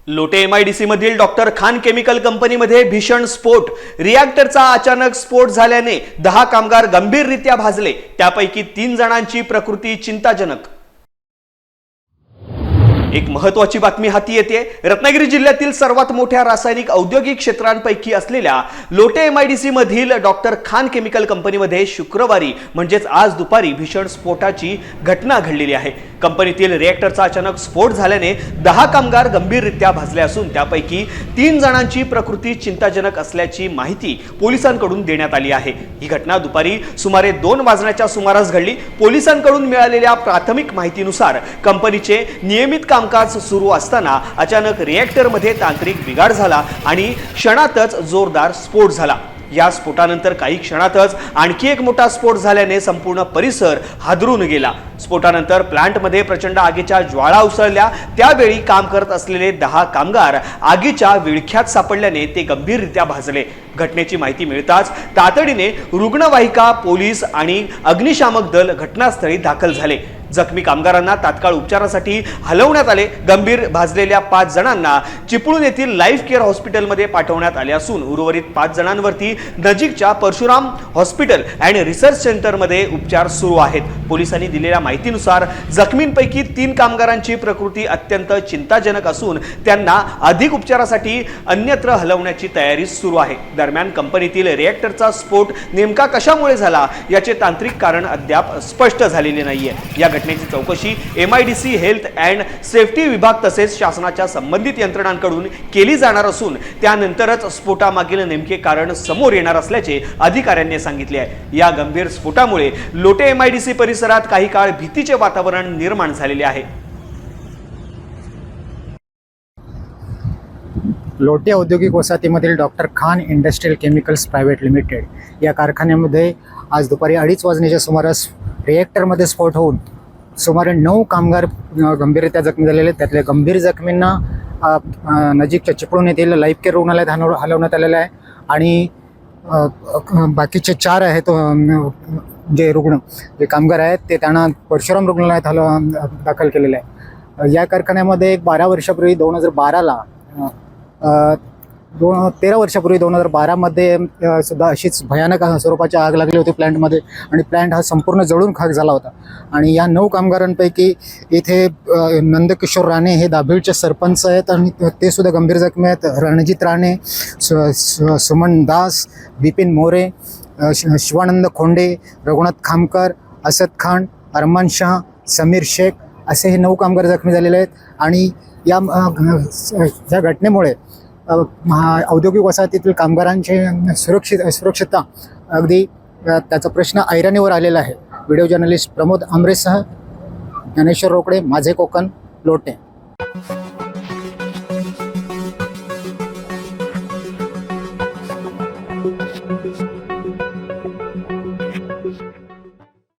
Lotay MIDC मधील doctor Khan chemical कंपनीमध्ये भीषण स्फोट। रिएक्टरचा अचानक स्फोट झाल्याने 10 कामगार गंभीररित्या भाजले, त्यापैकी 3 जणांची प्रकृती चिंताजनक। एक महत्त्वाची बातमी हाती येते। रत्नागिरी जिल्ह्यातील सर्वात मोठ्या रासायनिक औद्योगिक क्षेत्रांपैकी असलेल्या लोटे MIDC मधील डॉक्टर खान केमिकल कंपनीमध्ये शुक्रवारी म्हणजेच आज दुपारी भीषण स्फोटाची घटना घडलेली आहे। कंपनीतील रिएक्टरचा अचानक स्फोट झाल्याने 10 कामगार गंभीररित्या भाजले असून त्यापैकी 3 जणांची प्रकृती चिंताजनक असल्याची माहिती पोलिसांकडून देण्यात आली आहे। ही घटना दुपारी सुमारे 2 वाजण्याच्या सुमारास घडली। पोलिसांकडून मिळालेल्या प्राथमिक माहितीनुसार कंपनीचे नियमित कामकाज सुरू असताना अचानक रिएक्टरमध्ये तांत्रिक बिघाड झाला आणि क्षणातच जोरदार स्फोट झाला। या स्फोटानंतर काही क्षणातच आणखी एक मोठा स्फोट झाल्याने संपूर्ण परिसर हादरून गेला। स्फोटानंतर प्लांटमध्ये प्रचंड आगीच्या ज्वाळा उसळल्या। त्यावेळी काम करत असलेले 10 कामगार आगीच्या विळख्यात सापडल्याने ते गंभीररित्या भाजले। घटनेची माहिती मिळताच तातडीने रुग्णवाहिका, पोलीस आणि अग्निशामक दल घटनास्थळी दाखल झाले। जखमी कामगारांना तात्काळ उपचारासाठी हलवण्यात आले। गंभीर भाजलेल्या 5 जणांना चिपळूण येथील लाईफ केअर हॉस्पिटलमध्ये पाठवण्यात आले असून उर्वरित 5 जणांवरती नजीकच्या परशुराम हॉस्पिटल अँड रिसर्च सेंटरमध्ये उपचार सुरू आहेत। पोलिसांनी दिलेल्या माहितीनुसार जखमींपैकी 3 कामगारांची प्रकृती अत्यंत चिंताजनक असून त्यांना अधिक उपचारासाठी अन्यत्र हलवण्याची तयारी सुरू आहे। दरम्यान कंपनीतील रिएक्टरचा स्फोट नेमका कशामुळे झाला याचे तांत्रिक कारण अद्याप स्पष्ट झालेले नाहीये। या घटनेची चौकशी MIDC हेल्थ अँड सेफ्टी विभाग तसेच शासनाच्या संबंधित यंत्रणांकडून केली जाणार असून त्यानंतरच स्फोटामागील नेमके कारण समोर येणार असल्याचे अधिकाऱ्यांनी सांगितले आहे। या गंभीर स्फोटामुळे लोटे MIDC परिसरात काही काळ भीतीचे वातावरण निर्माण झालेले आहे। लोटे औद्योगिक वसाहतीमधील doctor Khan industrial chemicals private limited या कारखान्यामध्ये आज दुपारी 2:30 वाजण्याच्या सुमारास रिएक्टरमध्ये स्फोट होऊन सुमारे 9 कामगार गंभीररित्या जखमी झालेले आहेत। त्यातल्या गंभीर जखमींना नजीकच्या चिपळूण येथील लाईफ केअर रुग्णालयात हलवण्यात आलेलं आहे आणि बाकीचे 4 आहेत जे कामगार आहेत ते त्यांना परशुराम रुग्णालयात दाखल केलेले आहे। या कारखान्यामध्ये एक 13 वर्षापूर्वी 2012 मध्ये सुद्धा अशीच भयानक स्वरूपाची आग लागली होती प्लॅन्टमध्ये आणि प्लॅन्ट हा संपूर्ण जळून खाक झाला होता। आणि या 9 कामगारांपैकी इथे नंदकिशोर राणे हे दाभिळचे सरपंच आहेत आणि ते सुद्धा गंभीर जखमी आहेत। रणजित राणे, सुमन दास, बिपिन मोरे, शिवानंद खोंडे, रघुनाथ खामकर, असद खान, अरमान शाह, समीर शेख असे हे 9 कामगार जखमी झालेले आहेत। आणि या घटनेमुळे औद्योगिक वसाहतीतील कामगारांची सुरक्षितता अगदी त्याचा प्रश्न ऐरणीवर आलेला आहे। व्हिडिओ जर्नलिस्ट प्रमोद आमरेसह ज्ञानेश्वर रोकडे, माझे कोकण, लोटे।